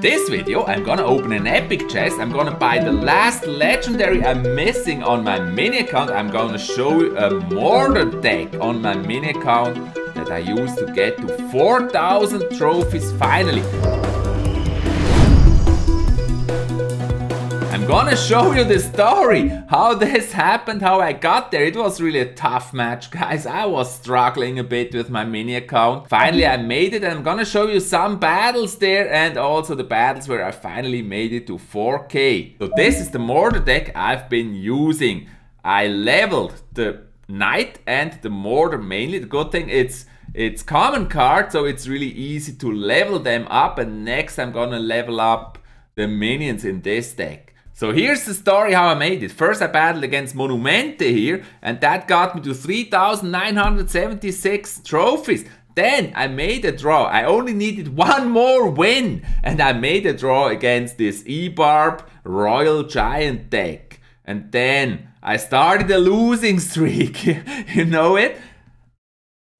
this video, I'm gonna open an epic chest. I'm gonna buy the last legendary I'm missing on my mini account. I'm gonna show you a mortar deck on my mini account that I used to get to 4,000 trophies finally. I'm gonna show you the story, how this happened, how I got there. It was really a tough match, guys. I was struggling a bit with my mini account. Finally, I made it, and I'm gonna show you some battles there and also the battles where I finally made it to 4K. So this is the mortar deck I've been using. I leveled the knight and the mortar mainly. The good thing, it's common card, so it's really easy to level them up, and next I'm gonna level up the minions in this deck. So here's the story how I made it. First I battled against Monumente here, and that got me to 3,976 trophies. Then I made a draw. I only needed one more win, and I made a draw against this E-Barb Royal Giant deck. And then I started a losing streak. You know it?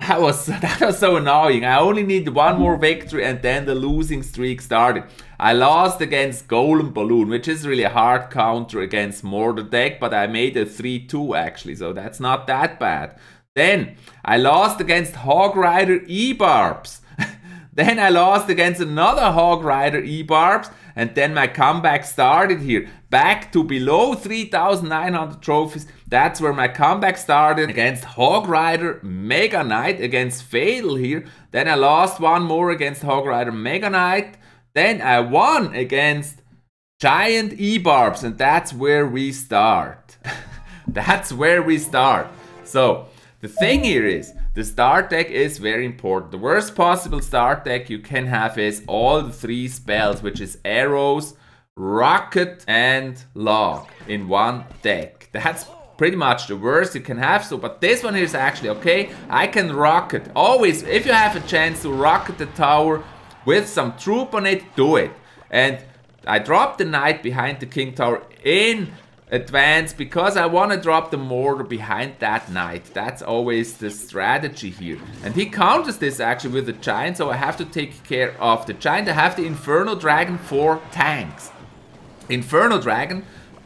That was so annoying. I only needed one more victory and then the losing streak started. I lost against Goblin Barrel, which is really a hard counter against Mortar deck, but I made a 3-2 actually, so that's not that bad. Then I lost against Hog Rider E-Barbs. Then I lost against another Hog Rider E-Barbs, and then my comeback started here. Back to below 3,900 trophies. That's where my comeback started against Hog Rider Mega Knight, against Fatal here. Then I lost one more against Hog Rider Mega Knight. Then I won against Giant E-Barbs, and that's where we start. That's where we start. So the thing here is, the start deck is very important. The worst possible start deck you can have is all the 3 spells, which is arrows, rocket, and log in one deck. That's pretty much the worst you can have. So, but this one here is actually okay. I can rocket. Always, if you have a chance to rocket the tower with some troop on it, do it. And I dropped the knight behind the king tower in advance because I want to drop the mortar behind that knight. That's always the strategy here. And he counters this actually with the giant, so I have to take care of the giant. I have the Inferno dragon for tanks. Inferno dragon,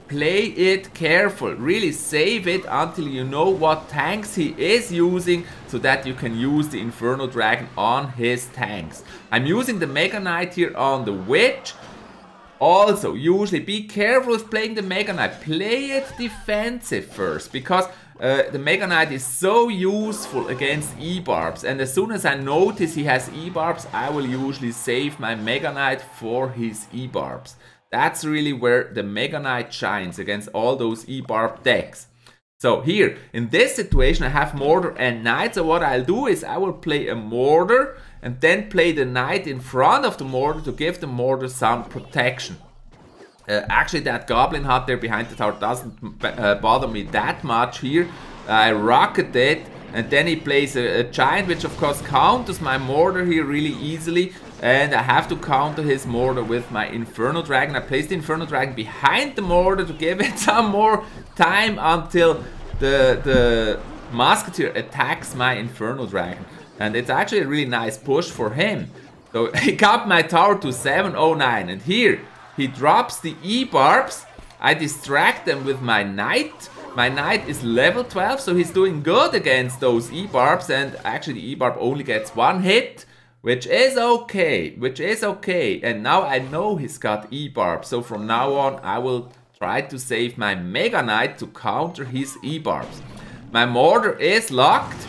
play it careful. Really save it until you know what tanks he is using, so that you can use the Inferno dragon on his tanks. I'm using the Mega Knight here on the witch. Also, usually be careful with playing the Mega Knight. Play it defensive first, because the Mega Knight is so useful against E-Barbs. And as soon as I notice he has E-Barbs, I will usually save my Mega Knight for his E-Barbs. That's really where the Mega Knight shines against all those E-Barb decks. So here, in this situation, I have Mortar and Knight. So what I'll do is I will play a Mortar and then play the Knight in front of the Mortar to give the Mortar some protection. Actually, that Goblin hut there behind the tower doesn't bother me that much here. I rocket it, and then he plays a Giant, which of course counters my Mortar here really easily. And I have to counter his Mortar with my Inferno Dragon. I placed the Inferno Dragon behind the Mortar to give it some more time until the Musketeer attacks my Inferno Dragon. And it's actually a really nice push for him. So he got my tower to 709. And here he drops the E-Barbs. I distract them with my Knight. My Knight is level 12, so he's doing good against those E-Barbs. And actually the E-Barb only gets 1 hit. Which is okay, and now I know he's got E-Barb, so from now on I will try to save my Mega Knight to counter his E-Barbs. My Mortar is locked,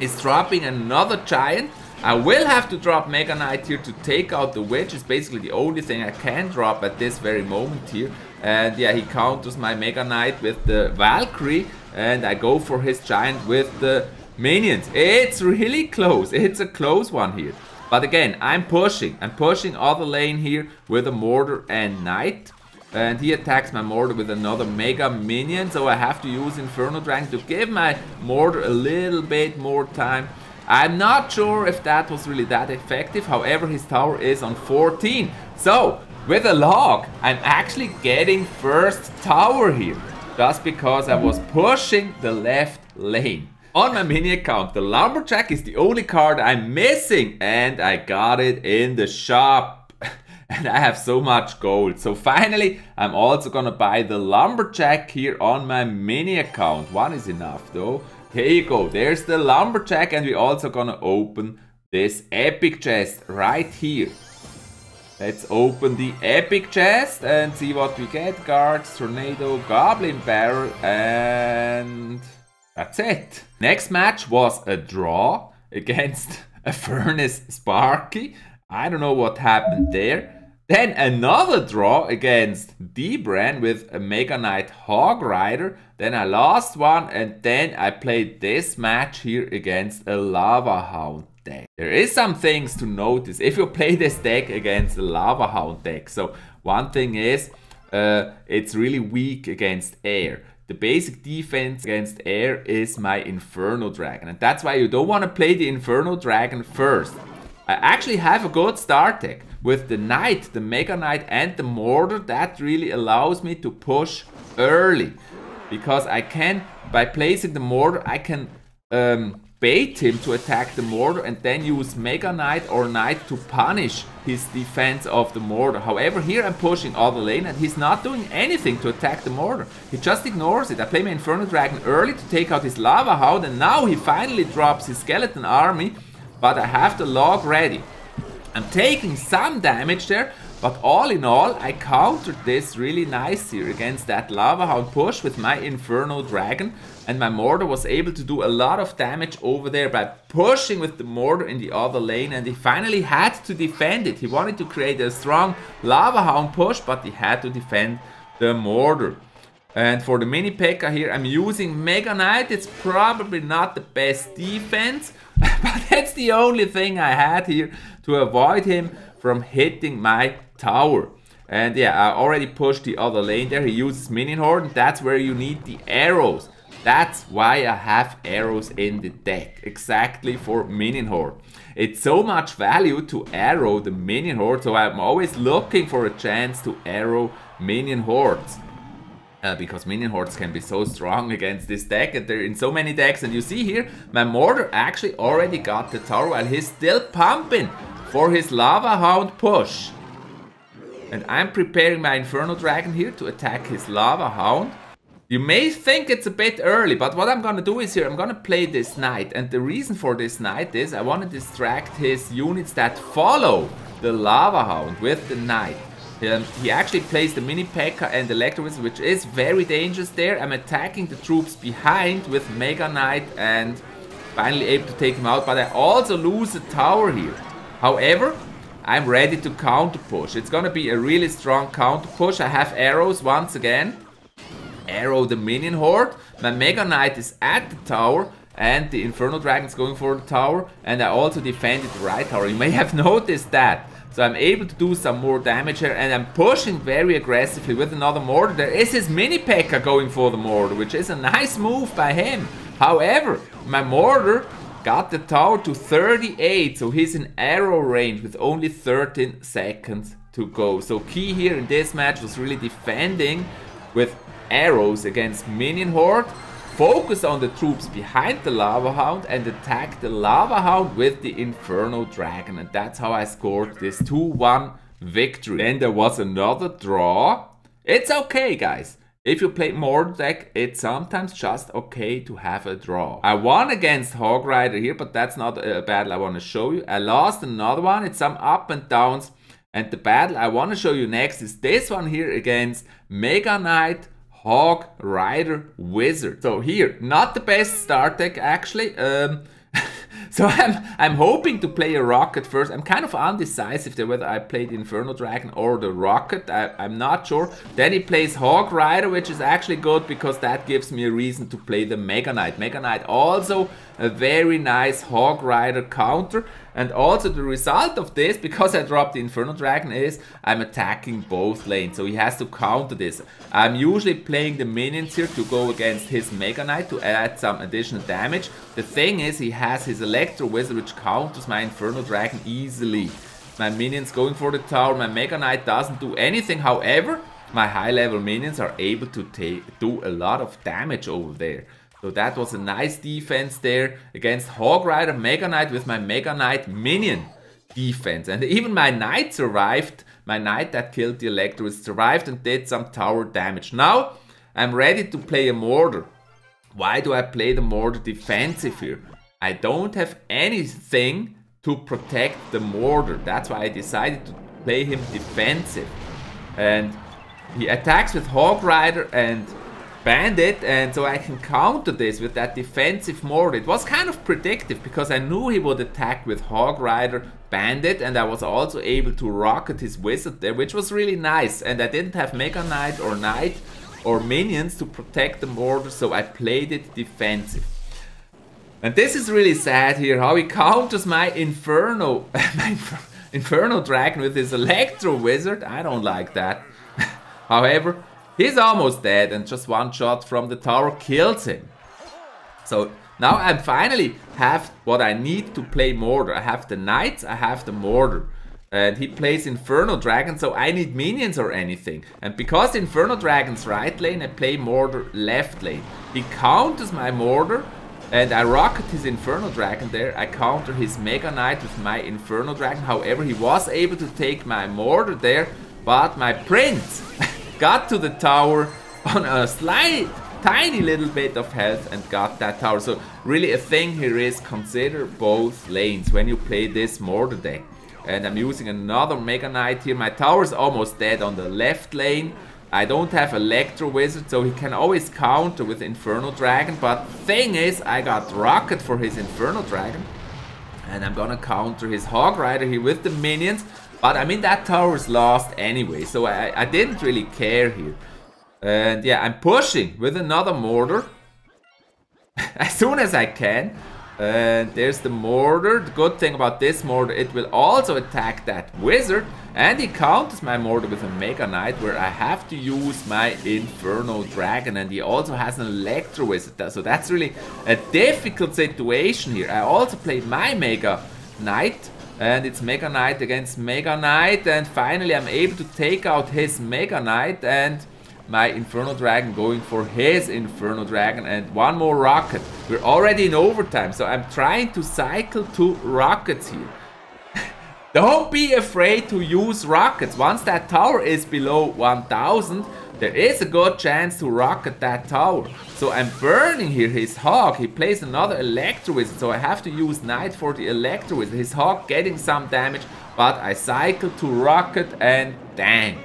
is dropping another Giant. I will have to drop Mega Knight here to take out the Witch. It's basically the only thing I can drop at this very moment here. And yeah, he counters my Mega Knight with the Valkyrie, and I go for his Giant with the minions. It's really close. It's a close one here. But again, I'm pushing other lane here with a Mortar and Knight. And he attacks my Mortar with another Mega Minion. So I have to use Inferno Dragon to give my Mortar a little bit more time. I'm not sure if that was really that effective. However, his tower is on 14. So with a log, I'm actually getting first tower here. Just because I was pushing the left lane. On my mini account, the Lumberjack is the only card I'm missing, and I got it in the shop. and I have so much gold. So finally, I'm also gonna buy the Lumberjack here on my mini account. One is enough though. Here you go, there's the Lumberjack, and we're also gonna open this epic chest right here. Let's open the epic chest and see what we get. Guards, Tornado, Goblin Barrel, and that's it. Next match was a draw against a Furnace Sparky. I don't know what happened there. Then another draw against D-Bran with a Mega Knight Hog Rider. Then I lost one, and then I played this match here against a Lavahound deck. There is some things to notice if you play this deck against a Lavahound deck. So one thing is, it's really weak against air. The basic defense against air is my Inferno Dragon, and that's why you don't want to play the Inferno Dragon first. I actually have a good start deck with the Knight, the Mega Knight, and the Mortar. That really allows me to push early, because I can, by placing the Mortar, I can bait him to attack the Mortar and then use Mega Knight or Knight to punish his defense of the Mortar. However, here I'm pushing other lane and he's not doing anything to attack the Mortar. He just ignores it. I play my Inferno Dragon early to take out his Lavahound, and now he finally drops his skeleton army, but I have the log ready. I'm taking some damage there, but all in all, I countered this really nice here against that Lavahound push with my Inferno Dragon, and my Mortar was able to do a lot of damage over there by pushing with the Mortar in the other lane, and he finally had to defend it. He wanted to create a strong Lavahound push, but he had to defend the Mortar. And for the mini P.E.K.K.A here, I'm using Mega Knight. It's probably not the best defense, but that's the only thing I had here to avoid him from hitting my tower. And yeah, I already pushed the other lane there. He uses Minion Horde, and that's where you need the arrows. That's why I have arrows in the deck, exactly for Minion Horde. It's so much value to arrow the Minion Horde, so I'm always looking for a chance to arrow Minion Hordes. Because Minion Hordes can be so strong against this deck, and they're in so many decks. And you see here, my Mortar actually already got the tower while he's still pumping for his Lavahound push. And I'm preparing my Inferno Dragon here to attack his Lavahound. You may think it's a bit early, but what I'm gonna do is here, I'm gonna play this Knight. And the reason for this Knight is I want to distract his units that follow the Lavahound with the Knight. He actually plays the mini P.E.K.K.A and Electro Wizard, which is very dangerous there. I'm attacking the troops behind with Mega Knight and finally able to take him out, but I also lose a tower here. However, I'm ready to counter push. It's gonna be a really strong counter push. I have arrows once again. Arrow the Minion Horde. My Mega Knight is at the tower, and the Inferno Dragon is going for the tower, and I also defended the right tower. You may have noticed that. So I'm able to do some more damage here, and I'm pushing very aggressively with another Mortar. There is his mini P.E.K.K.A going for the Mortar, which is a nice move by him. However, my Mortar got the tower to 38, so he's in arrow range with only 13 seconds to go. So key here in this match was really defending with arrows against Minion Horde. Focus on the troops behind the Lavahound and attack the Lavahound with the Inferno Dragon. And that's how I scored this 2-1 victory. Then there was another draw. It's okay, guys. If you play Mortar deck, it's sometimes just okay to have a draw. I won against Hog Rider here, but that's not a battle I want to show you. I lost another one. It's some up and downs. And the battle I want to show you next is this one here against Mega Knight Hog Rider Wizard. So here, not the best start deck actually. So I'm hoping to play a Rocket first. I'm kind of undecisive there whether I play the Inferno Dragon or the Rocket. I'm not sure. Then he plays Hog Rider, which is actually good because that gives me a reason to play the Mega Knight. Mega Knight also a very nice Hog Rider counter. And also the result of this, because I dropped the Inferno Dragon, is I'm attacking both lanes. So he has to counter this. I'm usually playing the minions here to go against his Mega Knight to add some additional damage. The thing is, he has his Electro Wizard, which counters my Inferno Dragon easily. My minions going for the tower. My Mega Knight doesn't do anything. However, my high level minions are able to do a lot of damage over there. So that was a nice defense there against Hog Rider, Mega Knight with my Mega Knight minion defense. And even my Knight survived my knight that killed the Electro survived and did some tower damage. Now I'm ready to play a mortar. Why do I play the mortar defensive here? I don't have anything to protect the mortar. That's why I decided to play him defensive. And he attacks with Hog Rider and Bandit, and so I can counter this with that defensive mortar. It was kind of predictive because I knew he would attack with Hog Rider, Bandit, and I was also able to rocket his wizard there, which was really nice. And I didn't have Mega Knight or minions to protect the mortar, so I played it defensive. And this is really sad here, how he counters my Inferno, Inferno Dragon with his Electro Wizard. I don't like that. However, he's almost dead and just one shot from the tower kills him. So now I finally have what I need to play mortar. I have the knights, I have the mortar. And he plays Inferno Dragon, so I need minions or anything. And because Inferno Dragon's right lane, I play mortar left lane. He counters my mortar and I rocket his Inferno Dragon there. I counter his Mega Knight with my Inferno Dragon. However, he was able to take my mortar there, but my prince got to the tower on a slight, tiny little bit of health and got that tower. So really a thing here is consider both lanes when you play this mortar deck. And I'm using another Mega Knight here. My tower is almost dead on the left lane. I don't have Electro Wizard, so he can always counter with Inferno Dragon. But thing is, I got Rocket for his Inferno Dragon. And I'm gonna counter his Hog Rider here with the minions. But I mean, that tower is lost anyway, so I didn't really care here. And yeah, I'm pushing with another mortar as soon as I can. And there's the mortar. The good thing about this mortar, it will also attack that wizard. And he counters my mortar with a Mega Knight, where I have to use my Inferno Dragon. And he also has an Electro Wizard. So that's really a difficult situation here. I also played my Mega Knight. And it's Mega Knight against Mega Knight. And finally I'm able to take out his Mega Knight. And my Inferno Dragon going for his Inferno Dragon. And one more rocket. We're already in overtime. So I'm trying to cycle 2 rockets here. Don't be afraid to use rockets. Once that tower is below 1000, there is a good chance to rocket that tower. So I'm burning here his Hog. He plays another Electro Wizard, so I have to use Knight for the Electro Wizard. His Hog getting some damage, but I cycle to rocket and dang.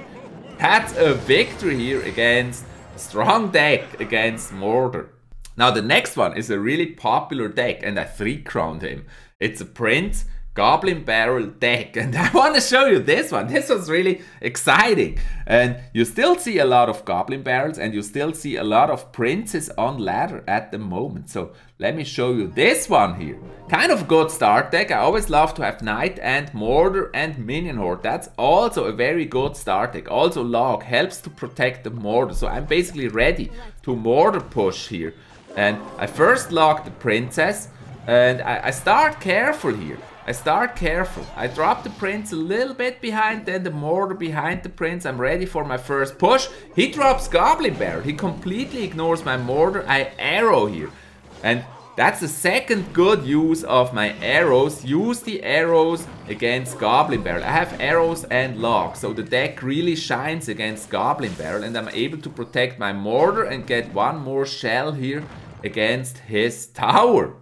That's a victory here against a strong deck against Mortar. Now the next one is a really popular deck and I 3-crowned him. It's a Prince Goblin Barrel deck, and I want to show you this one. This was really exciting, and you still see a lot of Goblin Barrels and you still see a lot of Princes on ladder at the moment. So let me show you this one here. Kind of good start deck. I always love to have Knight and Mortar and Minion Horde. That's also a very good start deck. Also Log helps to protect the Mortar, so I'm basically ready to Mortar push here. And I first log the Princess, and I start careful here. I start careful. I drop the Prince a little bit behind, then the Mortar behind the Prince. I'm ready for my first push. He drops Goblin Barrel. He completely ignores my Mortar. I arrow here. And that's the second good use of my arrows. Use the arrows against Goblin Barrel. I have arrows and Log, so the deck really shines against Goblin Barrel. And I'm able to protect my Mortar and get one more shell here against his tower.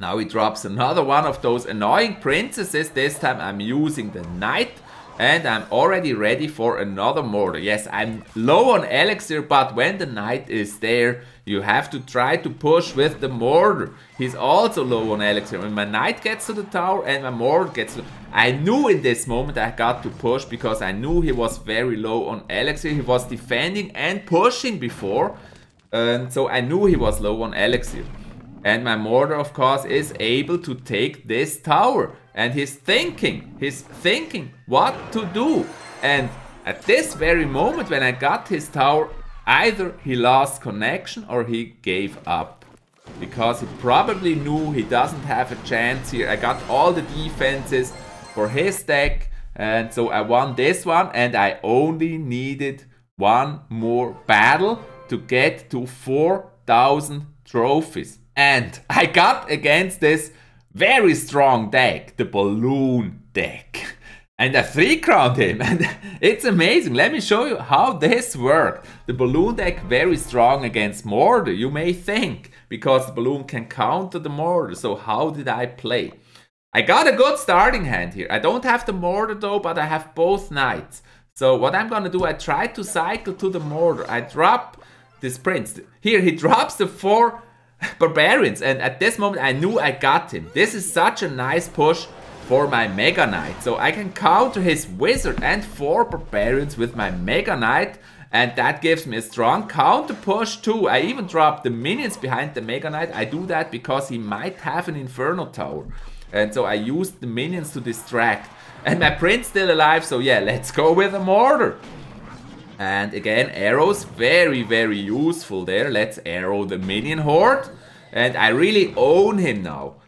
Now he drops another one of those annoying princesses. This time I'm using the Knight. And I'm already ready for another Mortar. Yes, I'm low on Elixir, but when the Knight is there, you have to try to push with the Mortar. He's also low on Elixir. When my Knight gets to the tower and my Mortar gets to... I knew in this moment I got to push because I knew he was very low on Elixir. He was defending and pushing before. And so I knew he was low on Elixir. And my Mortar, of course, is able to take this tower. And he's thinking what to do. And at this very moment when I got his tower, either he lost connection or he gave up. Because he probably knew he doesn't have a chance here. I got all the defenses for his deck. And so I won this one. And I only needed one more battle to get to 4,000 trophies. And I got against this very strong deck, the Balloon deck. And I 3-crowned him, and it's amazing. Let me show you how this worked. The balloon deck very strong against mortar, you may think, because the balloon can counter the mortar. So how did I play? I got a good starting hand here. I don't have the mortar though, but I have both knights. So what I'm gonna do, I try to cycle to the mortar. I drop this prince. Here he drops the 4 barbarians, and at this moment I knew I got him. This is such a nice push for my Mega Knight. So I can counter his wizard and 4 barbarians with my Mega Knight, and that gives me a strong counter push too. I even dropped the minions behind the Mega Knight. I do that because he might have an Inferno tower. And so I used the minions to distract. And my prince still alive, so yeah, let's go with a mortar. And again, arrows, very, very useful there. Let's arrow the minion horde. And I really own him now.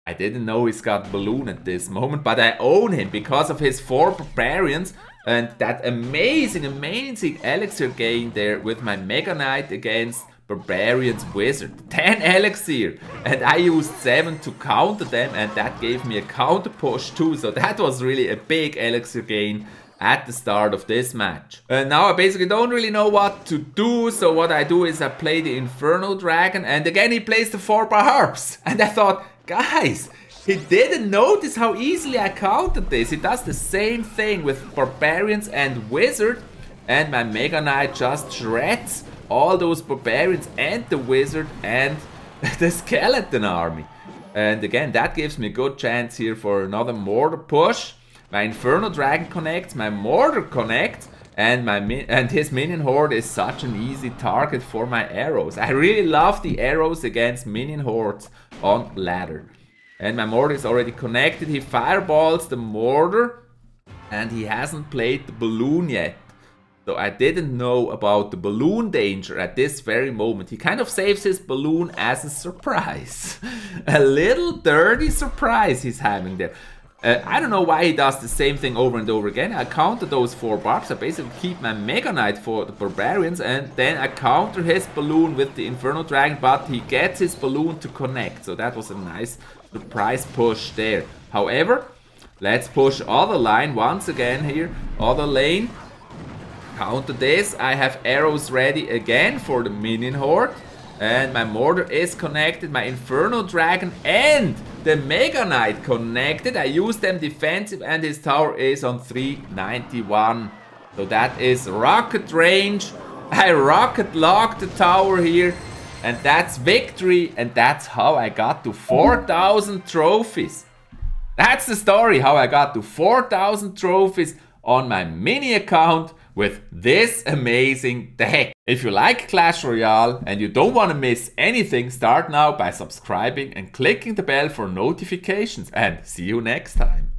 I didn't know he's got balloon at this moment, but I own him because of his 4 barbarians and that amazing elixir gain there with my Mega Knight against Barbarian's Wizard. 10 elixir, and I used 7 to counter them, and that gave me a counter push too, so that was really a big elixir gain at the start of this match. Now I basically don't really know what to do, so what I do is I play the Inferno Dragon, and again he plays the 4 barbs, and I thought, guys, he didn't notice how easily I countered this. He does the same thing with Barbarians and Wizard, and my Mega Knight just shreds all those Barbarians and the Wizard and the Skeleton army. And again, that gives me a good chance here for another Mortar push. My Inferno Dragon connects, my Mortar connects, and his minion horde is such an easy target for my arrows. I really love the arrows against minion hordes on ladder. And my mortar is already connected. He fireballs the mortar, and he hasn't played the balloon yet. So I didn't know about the balloon danger at this very moment. He kind of saves his balloon as a surprise. A little dirty surprise he's having there. I don't know why he does the same thing over and over again. I counter those 4 barbs. I basically keep my Mega Knight for the Barbarians, and then I counter his balloon with the Inferno Dragon, but he gets his balloon to connect. So that was a nice surprise push there. However, let's push other line once again here. Other lane. Counter this. I have arrows ready again for the minion horde. And my mortar is connected, my Inferno Dragon and the Mega Knight connected. I use them defensive, and his tower is on 391. So that is rocket range. I rocket locked the tower here, and that's victory, and that's how I got to 4,000 trophies. That's the story, how I got to 4,000 trophies on my mini account with this amazing deck. If you like Clash Royale and you don't want to miss anything, start now by subscribing and clicking the bell for notifications, and see you next time.